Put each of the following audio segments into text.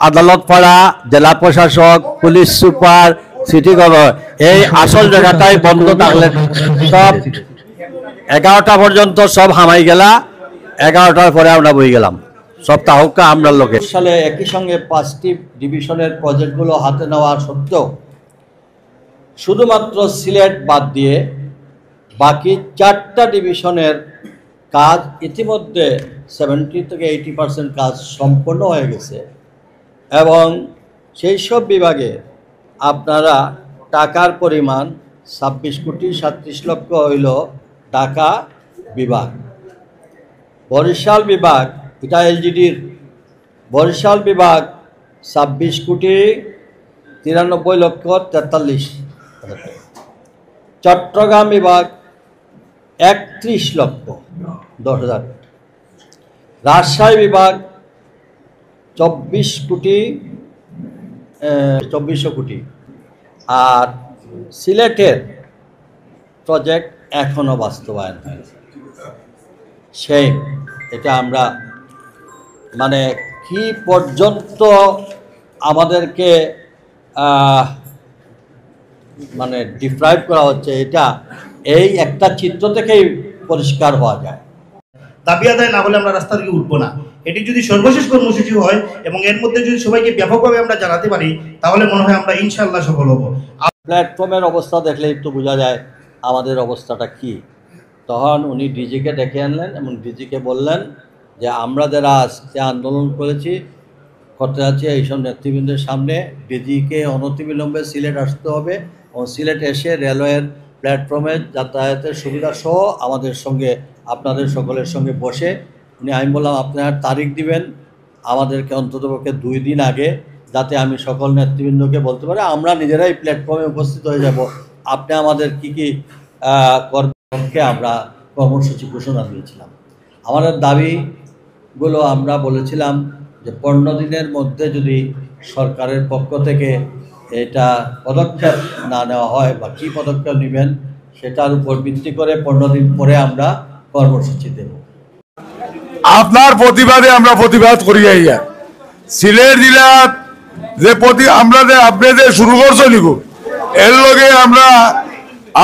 আদালত পাড়া, জেলা প্রশাসক, পুলিশ সুপার, সিটি গভর্নর এই আসল জায়গাটাই বন্ধ থাকলে সব 11টা পর্যন্ত সব হামাই গেলা, 11টার পরে আমরা বই গেলাম সব তাহকা আমরা লোকে সালে একই সঙ্গে 5টি ডিভিশনের প্রজেক্টগুলো হাতে নেওয়া সত্ত্বেও শুধুমাত্র সিলেট বাদ দিয়ে বাকি 4টা ডিভিশনের কাজ ইতিমধ্যে 70 থেকে 80% কাজ সম্পন্ন হয়ে গেছে এবং সেই সব বিভাগে আপনারা টাকার পরিমাণ 26 কোটি 37 লক্ষ হইল ঢাকা বিভাগ। বরিশাল বিভাগ, এটা এলজিডির, বরিশাল বিভাগ 26 কোটি 93 লক্ষ 43 হাজার। চট্টগ্রাম বিভাগ 31 লক্ষ 10 হাজার। রাজশাহী বিভাগ 24 কোটি 2400 কোটি। আর সিলেটের প্রজেক্ট এখনও বাস্তবায়ন হয়নি। সেই এটা আমরা মানে কি পর্যন্ত আমাদেরকে মানে ডিপ্রাইভ করা হচ্ছে এটা এই একটা চিত্র থেকেই পরিষ্কার হওয়া যায়। দাবি আদায় না হলে আমরা রাস্তা থেকে উঠবো না। এটি যদি সর্বশেষ কর্মসূচি হয় এবং এর মধ্যে যদি সবাইকে ব্যাপকভাবে আমরা জানাতে পারি তাহলে মনে হয় আমরা ইনশাআল্লাহ সফল হব। প্ল্যাটফর্মের অবস্থা দেখলে একটু বোঝা যায় আমাদের অবস্থাটা কি। তখন উনি ডিজিকে ডেকে আনলেন এবং ডিজিকে বললেন যে আমরা যারা আজকে আন্দোলন করতে যাচ্ছি এইসব নেতৃবৃন্দের সামনে ডিজিকে অনতিবিলম্বে সিলেট আসতে হবে এবং সিলেট এসে রেলওয়ের প্ল্যাটফর্মে যাতায়াতের সুবিধা সহ আমাদের সঙ্গে আপনাদের সকলের সঙ্গে বসে আমি বললাম আপনারা তারিখ দিবেন আমাদেরকে অন্ততপক্ষে 2 দিন আগে, যাতে আমি সকল নেতৃবৃন্দকে বলতে পারি আমরা নিজেরাই প্ল্যাটফর্মে উপস্থিত হয়ে যাব। আপনি আমাদের কি কি করবে আমরা কর্মসূচি ঘোষণা দিয়েছিলাম। আমাদের দাবিগুলো আমরা বলেছিলাম যে 15 দিনের মধ্যে যদি সরকারের পক্ষ থেকে এটা পদক্ষেপ না নেওয়া হয় বা কী পদক্ষেপ নেবেন সেটার উপর ভিত্তি করে 15 দিন পরে আমরা কর্মসূচি দেব। আপনার প্রতিবাদে আমরা প্রতিবাদ করি আইয়া সিলেট জেলার যে আমরা যে আপনি যে শুরু করছো নিকো এর লগে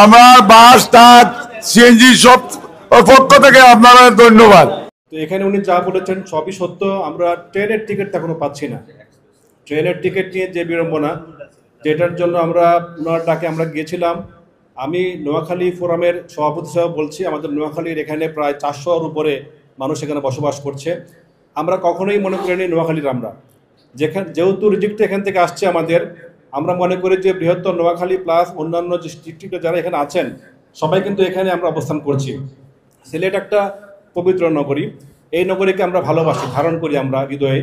আমরা বাস ট্রাক সিএনজি সব পক্ষ থেকে আপনারা ধন্যবাদ। তো এখানে উনি যা বলেছেন সবই সত্য। আমরা ট্রেনের টিকিট এখনো পাচ্ছি না। ট্রেনের টিকিট নিয়ে যে বিড়ম্বনা, যেটার জন্য আমরা ওনার ডাকে আমরা গিয়েছিলাম। আমি নোয়াখালী ফোরামের সভাপতি সাহেব বলছি, আমাদের নোয়াখালীর এখানে প্রায় 400-এর উপরে মানুষ এখানে বসবাস করছে। আমরা কখনোই মনে করিনি নোয়াখালীর আমরা যেহেতু রিজিকটা এখান থেকে আসছে আমরা মনে করি যে বৃহত্তর নোয়াখালী প্লাস অন্যান্য যে ডিস্ট্রিক্টে যারা এখানে আছেন সবাই কিন্তু এখানে আমরা অবস্থান করছি। সিলেট একটা পবিত্র নগরী, এই নগরীকে আমরা ভালোবাসি, ধারণ করি আমরা হৃদয়ে।